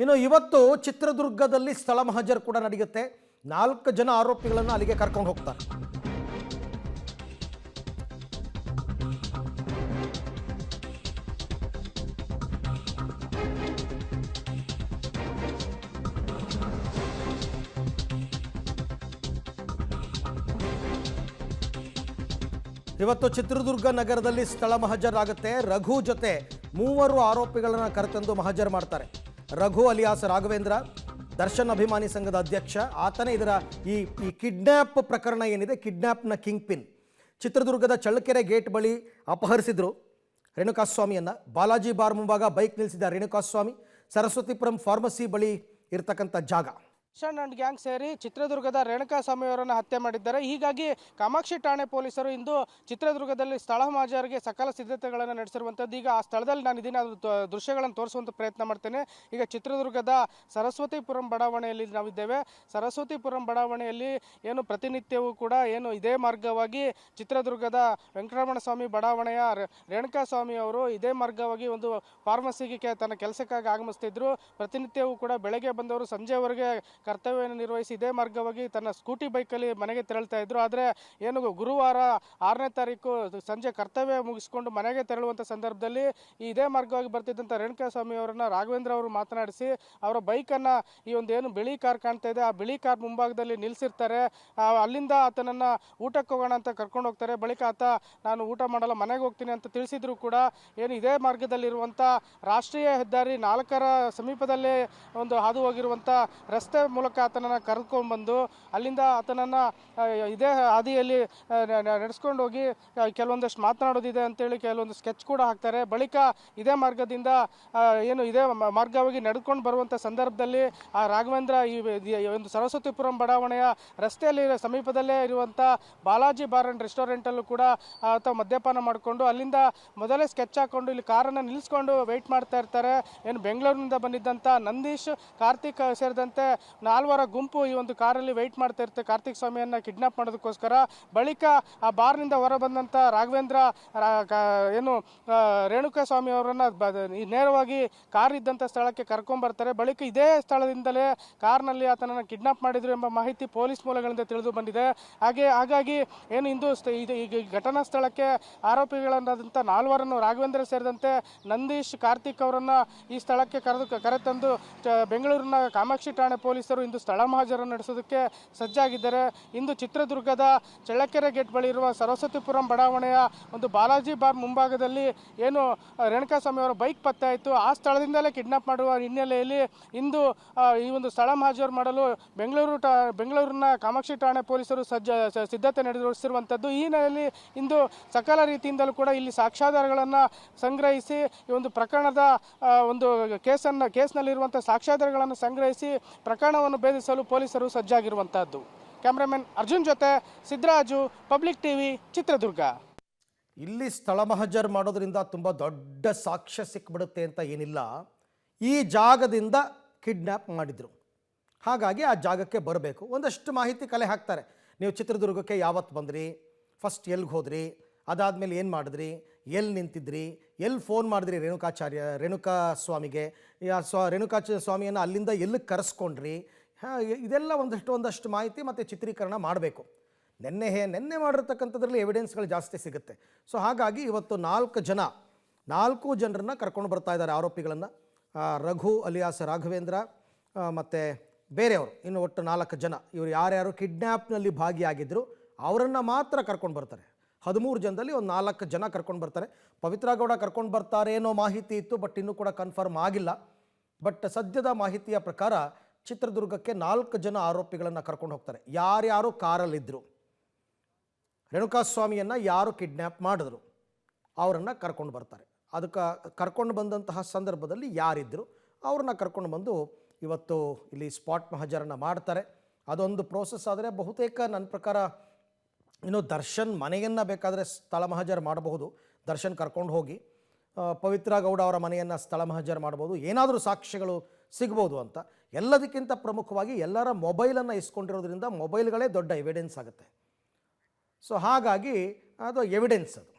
ಇನ್ನು ಇವತ್ತು ಚಿತ್ರದುರ್ಗದಲ್ಲಿ ಸ್ಥಳ ಮಹಜರ್ ಕೂಡ ನಡೆಯುತ್ತೆ. 4 ಜನ ಆರೋಪಿಗಳನ್ನು ಅಲ್ಲಿಗೆ ಕರ್ಕೊಂಡು ಹೋಗ್ತಾರೆ. ಇವತ್ತು ಚಿತ್ರದುರ್ಗ ನಗರದಲ್ಲಿ ಸ್ಥಳ ಮಹಜರ್ ಆಗುತ್ತೆ. ರಘು ಜೊತೆ 3 ಆರೋಪಿಗಳನ್ನು ಕರೆತಂದು ಮಹಜರ್ ಮಾಡ್ತಾರೆ. ರಘು ಅಲಿಯಾಸ್ ರಾಘವೇಂದ್ರ, ದರ್ಶನ್ ಅಭಿಮಾನಿ ಸಂಘದ ಅಧ್ಯಕ್ಷ. ಆತನೇ ಇದರ ಈ ಕಿಡ್ನ್ಯಾಪ್ ಪ್ರಕರಣ ಏನಿದೆ, ಕಿಡ್ನ್ಯಾಪ್ನ ಕಿಂಗ್ ಪಿನ್. ಚಿತ್ರದುರ್ಗದ ಚಳ್ಳಕೆರೆ ಗೇಟ್ ಬಳಿ ಅಪಹರಿಸಿದ್ರು ರೇಣುಕಾಸ್ವಾಮಿಯನ್ನು. ಬಾಲಾಜಿ ಬಾರ್ ಮುಂಭಾಗ ಬೈಕ್ ನಿಲ್ಲಿಸಿದ ರೇಣುಕಾಸ್ವಾಮಿ ಸರಸ್ವತಿಪುರಂ ಫಾರ್ಮಸಿ ಬಳಿ ಇರತಕ್ಕಂಥ ಜಾಗ. ದರ್ಶನ್ ಅಂಡ್ ಗ್ಯಾಂಗ್ ಸೇರಿ ಚಿತ್ರದುರ್ಗದ ರೇಣುಕಾಸ್ವಾಮಿ ಅವರನ್ನು ಹತ್ಯೆ ಮಾಡಿದ್ದಾರೆ. ಹೀಗಾಗಿ ಕಾಮಾಕ್ಷಿ ಠಾಣೆ ಪೊಲೀಸರು ಇಂದು ಚಿತ್ರದುರ್ಗದಲ್ಲಿ ಸ್ಥಳ ಮಹಜರ್ಗೆ ಸಕಲ ಸಿದ್ಧತೆಗಳನ್ನು ನಡೆಸಿರುವಂಥದ್ದು. ಈಗ ಆ ಸ್ಥಳದಲ್ಲಿ ನಾನು ಇದನ್ನ ದೃಶ್ಯಗಳನ್ನು ತೋರಿಸುವಂಥ ಪ್ರಯತ್ನ ಮಾಡ್ತೇನೆ. ಈಗ ಚಿತ್ರದುರ್ಗದ ಸರಸ್ವತಿಪುರಂ ಬಡಾವಣೆಯಲ್ಲಿ ನಾವಿದ್ದೇವೆ. ಸರಸ್ವತಿಪುರಂ ಬಡಾವಣೆಯಲ್ಲಿ ಏನು ಪ್ರತಿನಿತ್ಯವೂ ಕೂಡ ಏನು ಇದೇ ಮಾರ್ಗವಾಗಿ ಚಿತ್ರದುರ್ಗದ ವೆಂಕಟರಮಣ ಸ್ವಾಮಿ ಬಡಾವಣೆಯ ರೇಣುಕಾಸ್ವಾಮಿ ಅವರು ಇದೇ ಮಾರ್ಗವಾಗಿ ಒಂದು ಫಾರ್ಮಸಿಗೆ ತನ್ನ ಕೆಲಸಕ್ಕಾಗಿ ಆಗಮಿಸ್ತಿದ್ರು. ಪ್ರತಿನಿತ್ಯವೂ ಕೂಡ ಬೆಳಗ್ಗೆ ಬಂದವರು ಸಂಜೆವರೆಗೆ ಕರ್ತವ್ಯವನ್ನು ನಿರ್ವಹಿಸಿ ಇದೇ ಮಾರ್ಗವಾಗಿ ತನ್ನ ಸ್ಕೂಟಿ ಬೈಕಲ್ಲಿ ಮನೆಗೆ ತೆರಳ್ತಾ ಇದ್ರು. ಆದರೆ ಏನು ಗುರುವಾರ 6ನೇ ತಾರೀಕು ಸಂಜೆ ಕರ್ತವ್ಯ ಮುಗಿಸ್ಕೊಂಡು ಮನೆಗೆ ತೆರಳುವಂಥ ಸಂದರ್ಭದಲ್ಲಿ ಇದೇ ಮಾರ್ಗವಾಗಿ ಬರ್ತಿದ್ದಂಥ ರೇಣುಕಾಸ್ವಾಮಿ ಅವರನ್ನು ರಾಘವೇಂದ್ರ ಅವರು ಮಾತನಾಡಿಸಿ ಅವರ ಬೈಕನ್ನು ಈ ಒಂದು ಏನು ಬಿಳಿ ಕಾರ್ ಕಾಣ್ತಾ ಇದೆ ಆ ಬಿಳಿ ಕಾರ್ ಮುಂಭಾಗದಲ್ಲಿ ನಿಲ್ಲಿಸಿರ್ತಾರೆ. ಅಲ್ಲಿಂದ ಆತನನ್ನು ಊಟಕ್ಕೆ ಹೋಗೋಣ ಅಂತ ಕರ್ಕೊಂಡು ಹೋಗ್ತಾರೆ. ಬಳಿಕ ಆತ ನಾನು ಊಟ ಮಾಡಲ್ಲ ಮನೆಗೆ ಹೋಗ್ತೀನಿ ಅಂತ ತಿಳಿಸಿದ್ರು ಕೂಡ ಏನು ಇದೇ ಮಾರ್ಗದಲ್ಲಿರುವಂಥ ರಾಷ್ಟ್ರೀಯ ಹೆದ್ದಾರಿ 4ರ ಸಮೀಪದಲ್ಲೇ ಒಂದು ಹಾದು ಹೋಗಿರುವಂಥ ರಸ್ತೆ ಮೂಲಕ ಆತನನ್ನು ಕರೆದುಕೊಂಡ್ಬಂದು ಅಲ್ಲಿಂದ ಆತನನ್ನು ಇದೇ ಹಾದಿಯಲ್ಲಿ ನಡೆಸ್ಕೊಂಡು ಹೋಗಿ ಕೆಲವೊಂದಷ್ಟು ಮಾತನಾಡೋದಿದೆ ಅಂತೇಳಿ ಕೆಲವೊಂದು ಸ್ಕೆಚ್ ಕೂಡ ಹಾಕ್ತಾರೆ. ಬಳಿಕ ಇದೇ ಮಾರ್ಗದಿಂದ ಏನು ಇದೇ ಮಾರ್ಗವಾಗಿ ನಡ್ಕೊಂಡು ಬರುವಂಥ ಸಂದರ್ಭದಲ್ಲಿ ಆ ರಾಘವೇಂದ್ರ ಈ ಒಂದು ಸರಸ್ವತಿಪುರಂ ಬಡಾವಣೆಯ ರಸ್ತೆಯಲ್ಲಿ ಸಮೀಪದಲ್ಲೇ ಇರುವಂಥ ಬಾಲಾಜಿ ಬಾರ್ ಆ್ಯಂಡ್ ರೆಸ್ಟೋರೆಂಟಲ್ಲೂ ಕೂಡ ಆತ ಮದ್ಯಪಾನ ಮಾಡಿಕೊಂಡು ಅಲ್ಲಿಂದ ಮೊದಲೇ ಸ್ಕೆಚ್ ಹಾಕ್ಕೊಂಡು ಇಲ್ಲಿ ಕಾರನ್ನು ನಿಲ್ಲಿಸ್ಕೊಂಡು ವೆಯ್ಟ್ ಮಾಡ್ತಾ ಇರ್ತಾರೆ. ಏನು ಬೆಂಗಳೂರಿನಿಂದ ಬಂದಿದ್ದಂಥ ನಂದೀಶ್, ಕಾರ್ತಿಕ್ ಸೇರಿದಂತೆ 4 ಗುಂಪು ಈ ಒಂದು ಕಾರಲ್ಲಿ ವೆಯ್ಟ್ ಮಾಡ್ತಾ ಇರುತ್ತೆ ಕಾರ್ತಿಕ್ ಸ್ವಾಮಿಯನ್ನು ಕಿಡ್ನಾಪ್ ಮಾಡೋದಕ್ಕೋಸ್ಕರ. ಬಳಿಕ ಆ ಬಾರ್ನಿಂದ ಹೊರ ಬಂದಂಥ ರಾಘವೇಂದ್ರ ಏನು ರೇಣುಕಾಸ್ವಾಮಿ ಅವರನ್ನು ನೇರವಾಗಿ ಕಾರ್ ಇದ್ದಂಥ ಸ್ಥಳಕ್ಕೆ ಕರ್ಕೊಂಡ್ಬರ್ತಾರೆ. ಬಳಿಕ ಇದೇ ಸ್ಥಳದಿಂದಲೇ ಕಾರ್ನಲ್ಲಿ ಆತನನ್ನು ಕಿಡ್ನಾಪ್ ಮಾಡಿದ್ರು ಎಂಬ ಮಾಹಿತಿ ಪೊಲೀಸ್ ಮೂಲಗಳಿಂದ ತಿಳಿದು ಬಂದಿದೆ. ಹಾಗಾಗಿ ಏನು ಇಂದು ಈ ಘಟನಾ ಸ್ಥಳಕ್ಕೆ ಆರೋಪಿಗಳಾದಂಥ 4 ರಾಘವೇಂದ್ರ ಸೇರಿದಂತೆ ನಂದೀಶ್, ಕಾರ್ತಿಕ್ ಅವರನ್ನು ಈ ಸ್ಥಳಕ್ಕೆ ಕರೆತಂದು ಬೆಂಗಳೂರಿನ ಕಾಮಾಕ್ಷಿ ಠಾಣೆ ಪೊಲೀಸರು ಇಂದು ಸ್ಥಳ ಮಹಜರನ್ನು ನಡೆಸೋದಕ್ಕೆ ಸಜ್ಜಾಗಿದ್ದಾರೆ. ಇಂದು ಚಿತ್ರದುರ್ಗದ ಚಳ್ಳಕೆರೆ ಗೇಟ್ ಬಳಿ ಇರುವ ಸರಸ್ವತಿಪುರಂ ಬಡಾವಣೆಯ ಒಂದು ಬಾಲಾಜಿ ಬಾರ್ ಮುಂಭಾಗದಲ್ಲಿ ಏನು ರೇಣುಕಾಸ್ವಾಮಿ ಅವರ ಬೈಕ್ ಪತ್ತೆ ಆಯಿತು. ಆ ಸ್ಥಳದಿಂದಲೇ ಕಿಡ್ನಾಪ್ ಮಾಡುವ ಹಿನ್ನೆಲೆಯಲ್ಲಿ ಇಂದು ಈ ಒಂದು ಸ್ಥಳ ಮಹಜರ್ ಮಾಡಲು ಬೆಂಗಳೂರಿನ ಕಾಮಾಕ್ಷಿ ಠಾಣೆ ಪೊಲೀಸರು ಸಿದ್ಧತೆ ನಡೆಸಿರುವಂಥದ್ದು. ಈ ಹಿನ್ನೆಲೆಯಲ್ಲಿ ಇಂದು ಸಕಲ ರೀತಿಯಿಂದಲೂ ಕೂಡ ಇಲ್ಲಿ ಸಾಕ್ಷ್ಯಾಧಾರಗಳನ್ನು ಸಂಗ್ರಹಿಸಿ ಈ ಒಂದು ಪ್ರಕರಣದ ಒಂದು ಕೇಸ್ನಲ್ಲಿರುವಂಥ ಸಾಕ್ಷ್ಯಾಧಾರಗಳನ್ನು ಸಂಗ್ರಹಿಸಿ ಪ್ರಕರಣವನ್ನು ಭೇದಿಸಲು ಪೊಲೀಸರು ಸಜ್ಜಾಗಿರುವಂತಹದ್ದು. ಕ್ಯಾಮ್ರಾಮನ್ ಅರ್ಜುನ್ ಜೊತೆ ಸಿದ್ದರಾಜು, ಪಬ್ಲಿಕ್ ಟಿವಿ, ಚಿತ್ರದುರ್ಗ. ಇಲ್ಲಿ ಸ್ಥಳ ಮಹಜರ್ ಮಾಡೋದ್ರಿಂದ ತುಂಬ ದೊಡ್ಡ ಸಾಕ್ಷ್ಯ ಸಿಕ್ಬಿಡುತ್ತೆ ಅಂತ ಏನಿಲ್ಲ. ಈ ಜಾಗದಿಂದ ಕಿಡ್ನ್ಯಾಪ್ ಮಾಡಿದ್ರು, ಹಾಗಾಗಿ ಆ ಜಾಗಕ್ಕೆ ಬರಬೇಕು. ಒಂದಷ್ಟು ಮಾಹಿತಿ ಕಲೆ ಹಾಕ್ತಾರೆ. ನೀವು ಚಿತ್ರದುರ್ಗಕ್ಕೆ ಯಾವತ್ತು ಬಂದ್ರಿ, ಫಸ್ಟ್ ಎಲ್ಲಿಗೆ ಹೋದ್ರಿ, ಅದಾದಮೇಲೆ ಏನು ಮಾಡಿದ್ರಿ, ಎಲ್ಲಿ ನಿಂತಿದ್ರಿ, ಎಲ್ಲಿ ಫೋನ್ ಮಾಡಿದ್ರಿ ರೇಣುಕಾ ಸ್ವಾಮಿಗೆ, ರೇಣುಕಾ ಸ್ವಾಮಿಯನ್ನು ಅಲ್ಲಿಂದ ಎಲ್ಲಿಗೆ ಕರೆಸ್ಕೊಂಡ್ರಿ, ಇದೆಲ್ಲ ಒಂದಷ್ಟು ಮಾಹಿತಿ ಮತ್ತು ಚಿತ್ರೀಕರಣ ಮಾಡಬೇಕು. ನೆನ್ನೆ ಮಾಡಿರ್ತಕ್ಕಂಥದ್ರಲ್ಲಿ ಎವಿಡೆನ್ಸ್ಗಳು ಜಾಸ್ತಿ ಸಿಗುತ್ತೆ. ಸೊ ಹಾಗಾಗಿ ಇವತ್ತು 4 ಜನರನ್ನು ಕರ್ಕೊಂಡು ಬರ್ತಾ ಇದ್ದಾರೆ ಆರೋಪಿಗಳನ್ನು. ರಘು ಅಲಿಯಾಸ್ ರಾಘವೇಂದ್ರ ಮತ್ತು ಬೇರೆಯವರು ಇನ್ನು ಒಟ್ಟು 4 ಜನ. ಇವರು ಯಾರ್ಯಾರು ಕಿಡ್ನ್ಯಾಪ್ನಲ್ಲಿ ಭಾಗಿಯಾಗಿದ್ದರು ಅವರನ್ನು ಮಾತ್ರ ಕರ್ಕೊಂಡು ಬರ್ತಾರೆ. 13 ಜನದಲ್ಲಿ ಒಂದು 4 ಜನ ಕರ್ಕೊಂಡು ಬರ್ತಾರೆ. ಪವಿತ್ರ ಗೌಡ ಕರ್ಕೊಂಡು ಬರ್ತಾರೆ ಅನ್ನೋ ಮಾಹಿತಿ ಇತ್ತು, ಬಟ್ ಇನ್ನೂ ಕೂಡ ಕನ್ಫರ್ಮ್ ಆಗಿಲ್ಲ. ಬಟ್ ಸದ್ಯದ ಮಾಹಿತಿಯ ಪ್ರಕಾರ ಚಿತ್ರದುರ್ಗಕ್ಕೆ 4 ಜನ ಆರೋಪಿಗಳನ್ನು ಕರ್ಕೊಂಡು ಹೋಗ್ತಾರೆ. ಯಾರ್ಯಾರು ಕಾರಲ್ಲಿದ್ದರು, ರೇಣುಕಾಸ್ವಾಮಿಯನ್ನು ಯಾರು ಕಿಡ್ನ್ಯಾಪ್ ಮಾಡಿದ್ರು ಅವರನ್ನು ಕರ್ಕೊಂಡು ಬರ್ತಾರೆ. ಅದಕ್ಕೆ ಕರ್ಕೊಂಡು ಬಂದಂತಹ ಸಂದರ್ಭದಲ್ಲಿ ಯಾರಿದ್ದರು ಅವ್ರನ್ನ ಕರ್ಕೊಂಡು ಬಂದು ಇವತ್ತು ಇಲ್ಲಿ ಸ್ಪಾಟ್ ಮಹಜರನ್ನು ಮಾಡ್ತಾರೆ. ಅದೊಂದು ಪ್ರೋಸೆಸ್ ಆದರೆ ಬಹುತೇಕ ನನ್ನ ಪ್ರಕಾರ ಇನ್ನು ದರ್ಶನ್ ಮನೆಯನ್ನು ಬೇಕಾದರೆ ಸ್ಥಳ ಮಹಜರ್ ಮಾಡಬಹುದು. ದರ್ಶನ್ ಕರ್ಕೊಂಡು ಹೋಗಿ ಪವಿತ್ರ ಗೌಡ ಅವರ ಮನೆಯನ್ನು ಸ್ಥಳ ಮಹಜರ್ ಮಾಡ್ಬೋದು, ಏನಾದರೂ ಸಾಕ್ಷ್ಯಗಳು ಸಿಗ್ಬೋದು ಅಂತ. ಎಲ್ಲದಕ್ಕಿಂತ ಪ್ರಮುಖವಾಗಿ ಎಲ್ಲರ ಮೊಬೈಲನ್ನು ಇಸ್ಕೊಂಡಿರೋದ್ರಿಂದ ಮೊಬೈಲ್ಗಳೇ ದೊಡ್ಡ ಎವಿಡೆನ್ಸ್ ಆಗುತ್ತೆ. ಸೊ ಹಾಗಾಗಿ ಅದು ಎವಿಡೆನ್ಸ್ ಅದು.